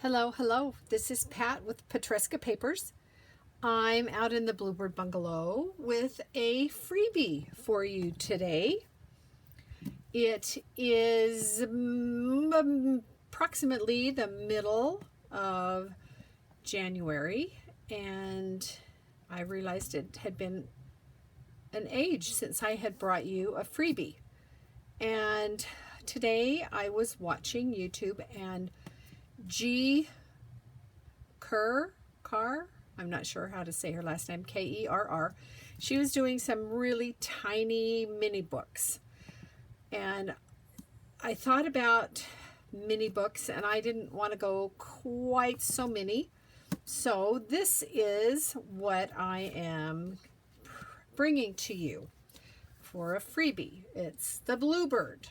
Hello, hello. This is Pat with Petresca Papers. I'm out in the Bluebird bungalow with a freebie for you today. It is approximately the middle of January, and I realized it had been an age since I had brought you a freebie. And today I was watching YouTube, and Gi Kerr, I'm not sure how to say her last name, Kerr. She was doing some really tiny mini books. And I thought about mini books, and I didn't want to go quite so many. So this is what I am bringing to you for a freebie. It's the Bluebird.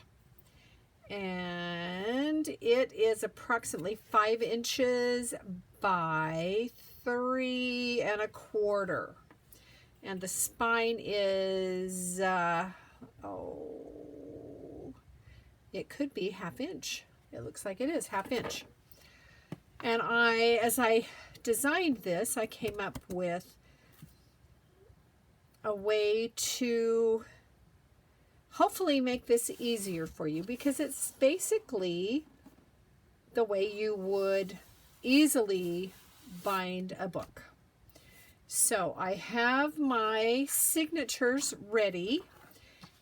And it is approximately 5 inches by 3 1/4. And the spine is, it could be 1/2 inch. It looks like it is 1/2 inch. And as I designed this, I came up with a way to hopefully make this easier for you, because it's basically the way you would easily bind a book. So I have my signatures ready,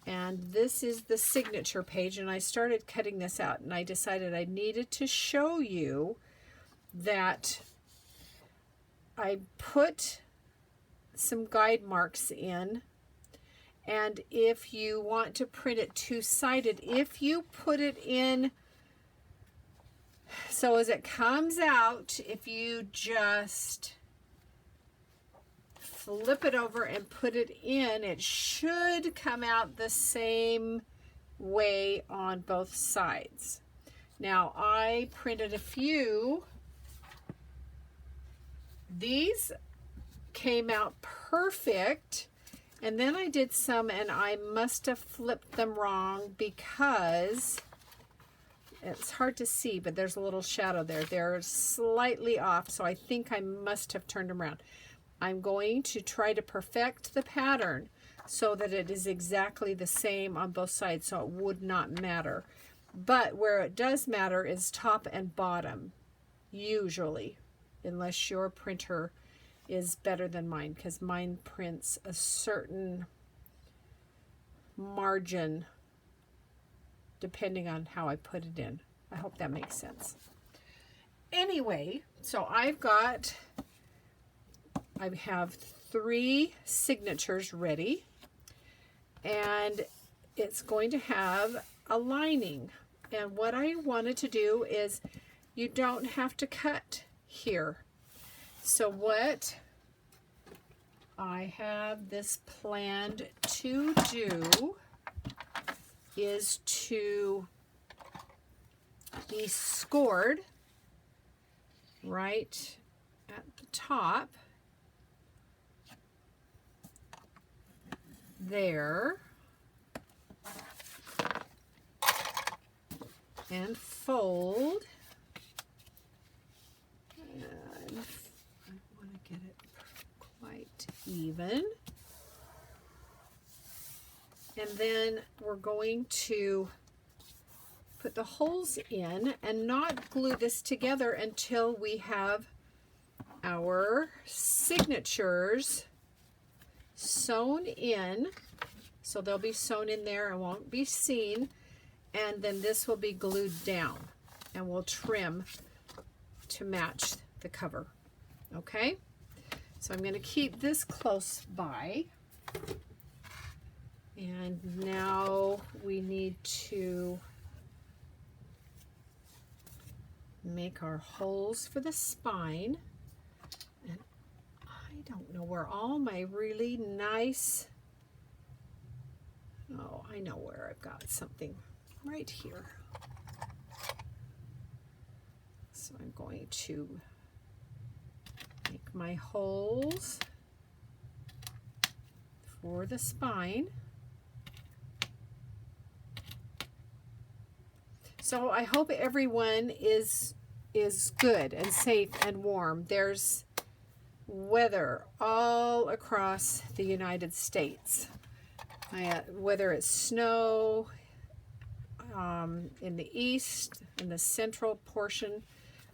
and this is the signature page, and I started cutting this out, and I decided I needed to show you that I put some guide marks in. And if you want to print it two-sided, if you put it in, so as it comes out, if you just flip it over and put it in, it should come out the same way on both sides. Now, I printed a few. These came out perfect. And then I did some, and I must have flipped them wrong because it's hard to see, but there's a little shadow there. They're slightly off, so I think I must have turned them around. I'm going to try to perfect the pattern so that it is exactly the same on both sides, so it would not matter. But where it does matter is top and bottom, usually, unless your printer is better than mine, because mine prints a certain margin depending on how I put it in. I hope that makes sense. Anyway, so I have 3 signatures ready, and it's going to have a lining. And what I wanted to do is, you don't have to cut here. So what I have this planned to do is to be scored right at the top there, and fold. Get it quite even. And then we're going to put the holes in and not glue this together until we have our signatures sewn in. So they'll be sewn in there and won't be seen. And then this will be glued down, and we'll trim to match the cover. Okay? So I'm going to keep this close by. And now we need to make our holes for the spine. And I don't know where all my really nice, oh, I know where I've got something right here. So I'm going to make my holes for the spine. So I hope everyone is is good and safe and warm. There's weather all across the United States. Whether it's snow in the east, in the central portion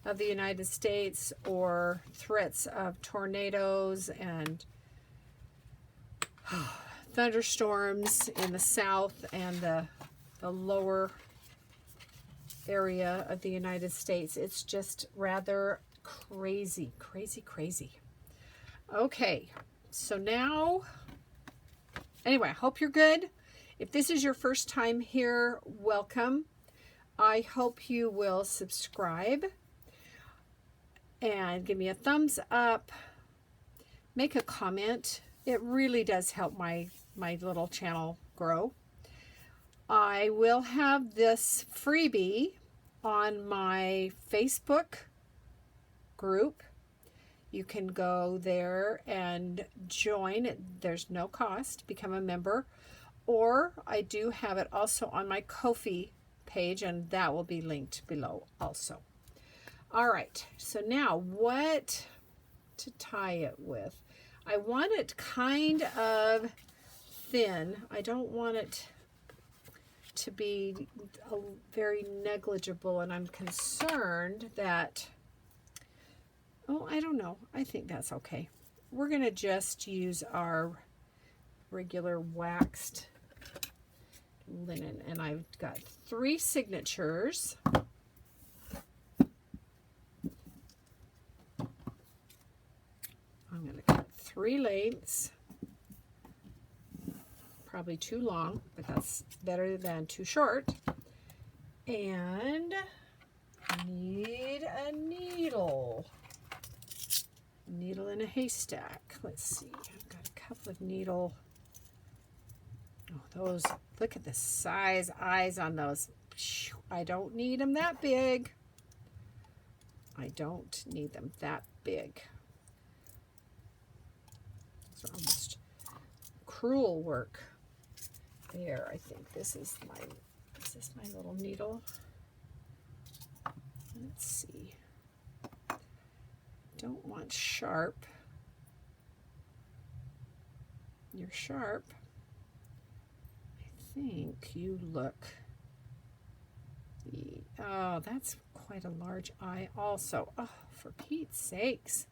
of the United States, or threats of tornadoes and thunderstorms in the south and the lower area of the United States. It's just rather crazy, crazy, crazy. Okay, so now, anyway, I hope you're good. If this is your first time here, welcome. I hope you will subscribe and give me a thumbs up. Make a comment. It really does help my little channel grow. I will have this freebie on my Facebook group. You can go there and join. There's no cost. Become a member. Or I do have it also on my Ko-fi page, and that will be linked below also. All right, so now what to tie it with? I want it kind of thin. I don't want it to be very negligible, and I'm concerned that, oh, I don't know. I think that's okay. We're going to just use our regular waxed linen, and I've got 3 signatures. I'm going to cut 3 lengths. Probably too long, but that's better than too short. And I need a needle. Needle in a haystack. Let's see. I've got a couple of needle. Oh, those, look at the size eyes on those. I don't need them that big. I don't need them that big. Those are almost cruel work. There, I think this is my little needle. Let's see. Don't want sharp. You're sharp. I think you look. Oh, that's quite a large eye also. Oh, for Pete's sakes.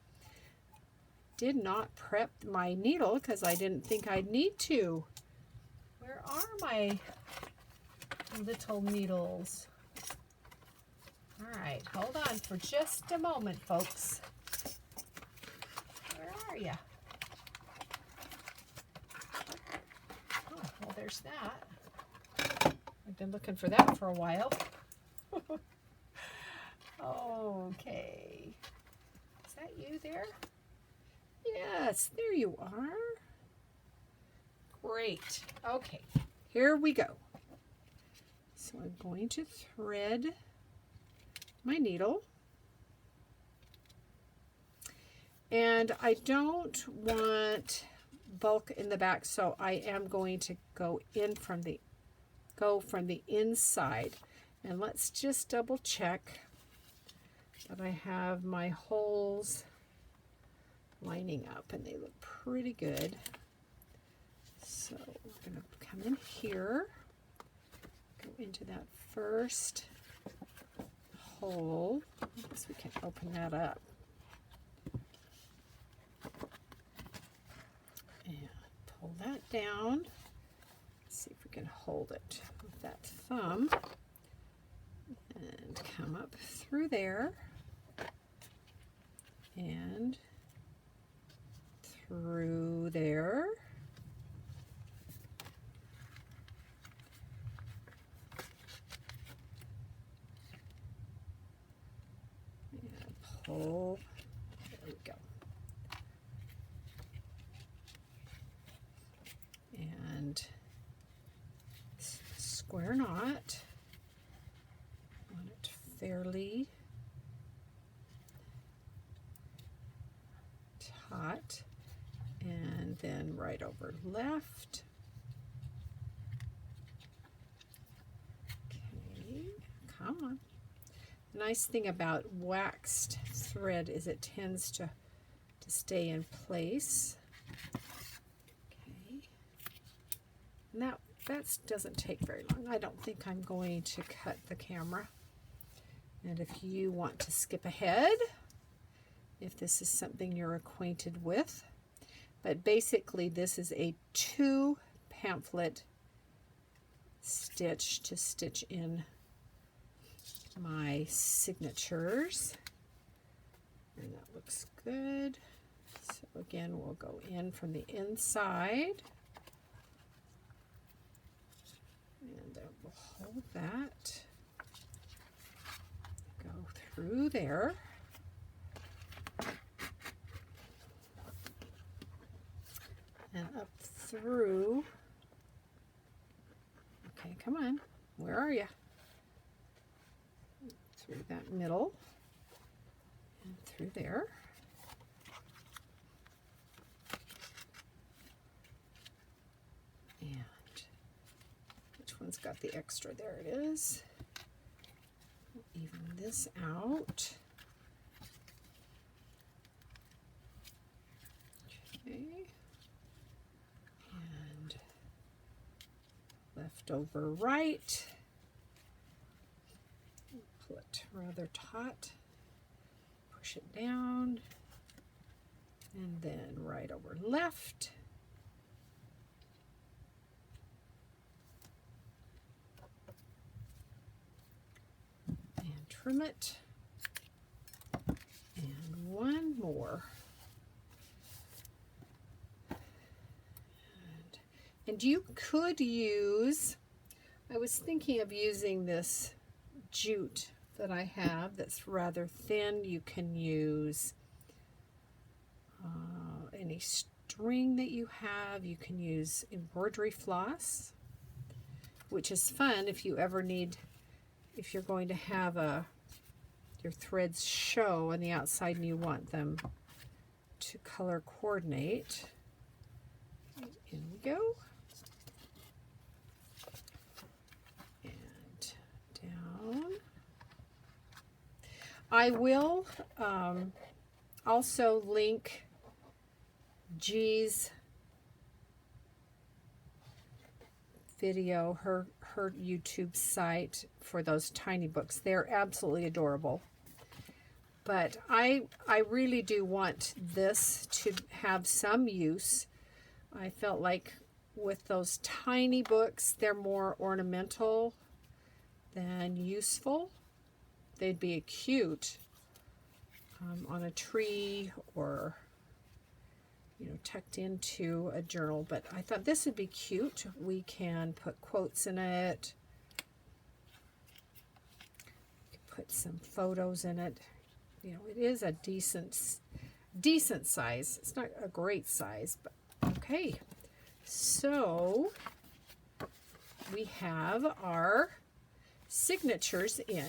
Did not prep my needle because I didn't think I'd need to. Where are my little needles? All right, hold on for just a moment, folks. Where are you? Oh, well, there's that. I've been looking for that for a while. Okay. Is that you there? Yes, there you are. Great. Okay, here we go. So I'm going to thread my needle. And I don't want bulk in the back, so I am going to go from the inside. And let's just double check that I have my holes lining up, and they look pretty good. So we're going to come in here, go into that first hole. I guess we can open that up. And pull that down. Let's see if we can hold it with that thumb. And come up through there. And through there. And pull. There we go. And square knot. Want it fairly taut. And then right over left. Okay, come on. The nice thing about waxed thread is it tends to stay in place. Okay. And that doesn't take very long. I don't think I'm going to cut the camera. And if you want to skip ahead, if this is something you're acquainted with, but basically this is a 2 pamphlet stitch to stitch in my signatures, and that looks good. So again, we'll go in from the inside, and we'll hold that, go through there, and up through. Okay, come on, where are you? Through that middle and through there. And which one's got the extra? There it is. Even this out. Okay. And left over right. Pull it rather taut. Push it down. And then right over left. And trim it. And one more. And you could use, I was thinking of using this jute that I have that's rather thin. You can use any string that you have. You can use embroidery floss, which is fun if you ever need, if you're going to have your threads show on the outside and you want them to color coordinate. In we go. And down. I will also link Gi's video, her YouTube site for those tiny books. They're absolutely adorable. But I really do want this to have some use. I felt like with those tiny books, they're more ornamental than useful. They'd be cute on a tree or, you know, tucked into a journal. But I thought this would be cute. We can put quotes in it. We can put some photos in it. You know, it is a decent size. It's not a great size, but okay. So we have our signatures in.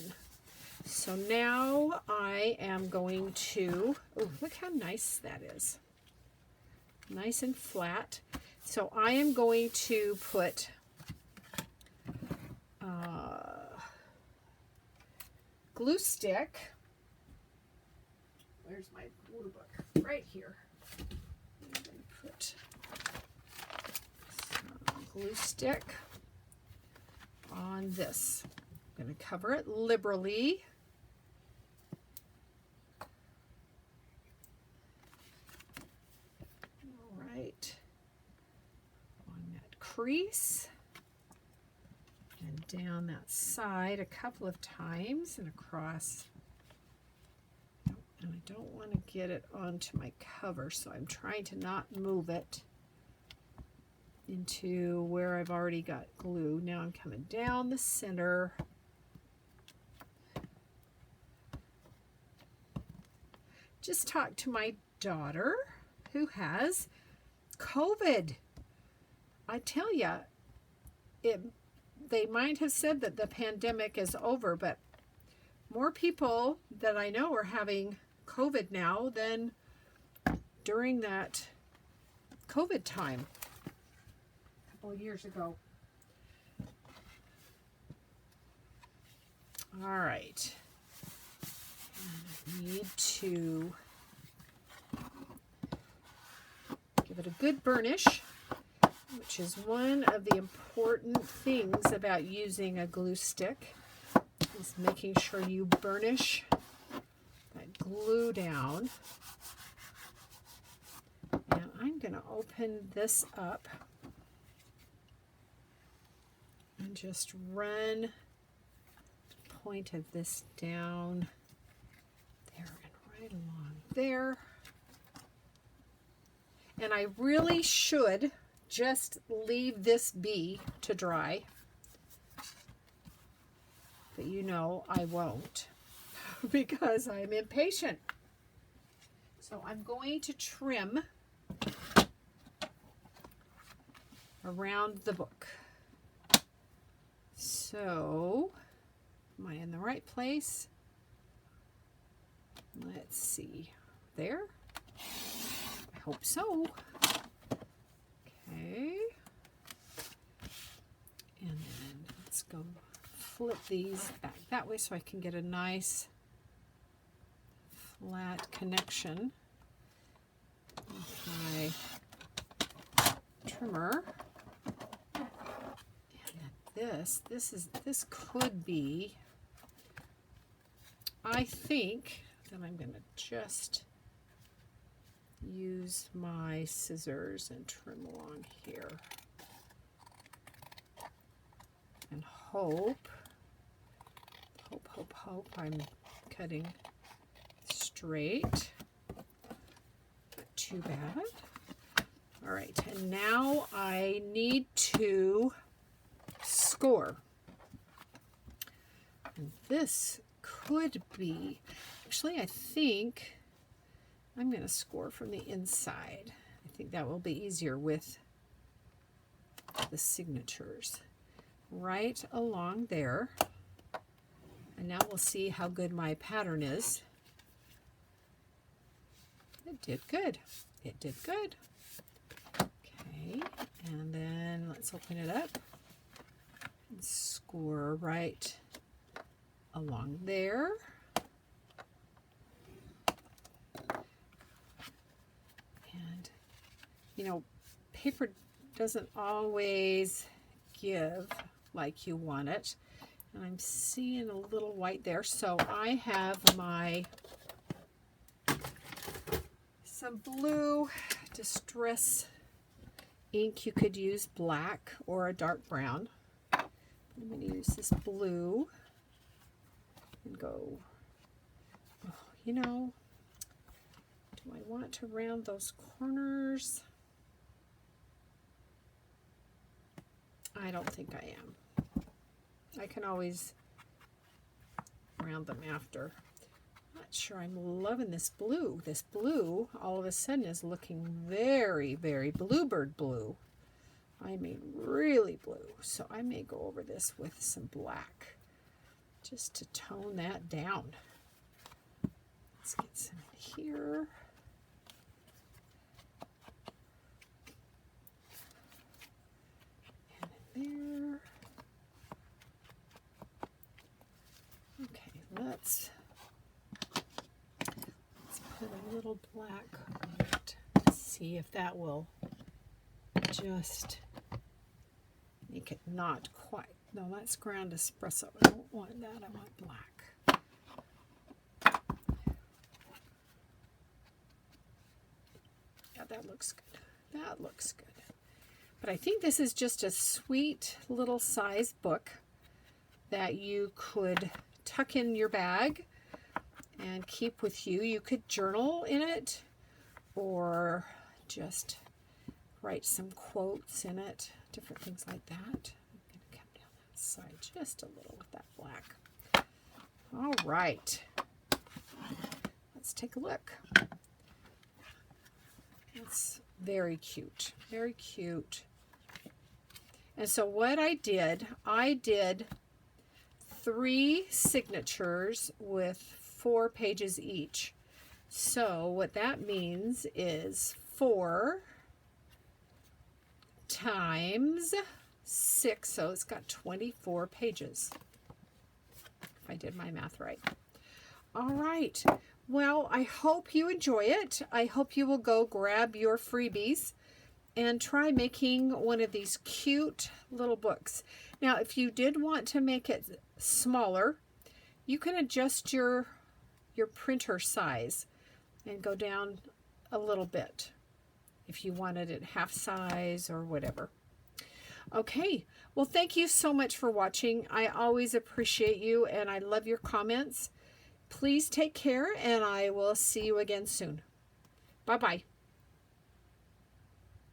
So now I am going to, oh, look how nice that is. Nice and flat. So I am going to put glue stick. Where's my glue book? Right here. I'm going to put some glue stick on this. I'm going to cover it liberally. All right. On that crease and down that side a couple of times and across. And I don't want to get it onto my cover, so I'm trying to not move it into where I've already got glue. Now I'm coming down the center. Just talked to my daughter who has COVID. I tell you, they might have said that the pandemic is over, but more people that I know are having COVID now than during that COVID time a couple of years ago. All right. Need to give it a good burnish, which is one of the important things about using a glue stick, is making sure you burnish that glue down. And I'm going to open this up and just run the point of this down there and right along there. And I really should just leave this be to dry, but you know I won't because I'm impatient. So I'm going to trim around the book. So, am I in the right place? Let's see. There? I hope so. Okay. And then let's go flip these back that way so I can get a nice flat connection with my trimmer. This could be, I think that I'm going to just use my scissors and trim along here and hope I'm cutting straight. Not too bad. All right, and now I need to score. And this could be, actually I think I'm going to score from the inside. I think that will be easier with the signatures. Right along there. And now we'll see how good my pattern is. It did good. It did good. Okay, and then let's open it up and score right along there. And, you know, paper doesn't always give like you want it. And I'm seeing a little white there. So I have some blue distress ink. You could use black or a dark brown. I'm going to use this blue and go, oh, you know, do I want to round those corners? I don't think I am. I can always round them after. Not sure I'm loving this blue. This blue all of a sudden is looking very, very bluebird blue. I mean really blue. So I may go over this with some black just to tone that down. Let's get some in here. And in there. Okay, let's put a little black on it. Let's see if that will just make it not quite. No, that's ground espresso. I don't want that. I want black. Yeah, that looks good. That looks good. But I think this is just a sweet little size book that you could tuck in your bag and keep with you. You could journal in it or just write some quotes in it, different things like that. I'm going to come down that side just a little with that black. All right, let's take a look. It's very cute, very cute. And so what I did 3 signatures with 4 pages each. So what that means is 4 times 6, so it's got 24 pages, if I did my math right. All right. Well, I hope you enjoy it. I hope you will go grab your freebies and try making one of these cute little books. Now, if you did want to make it smaller, you can adjust your printer size and go down a little bit if you wanted it half size or whatever. Okay, well, thank you so much for watching. I always appreciate you, and I love your comments. Please take care, and I will see you again soon. Bye-bye.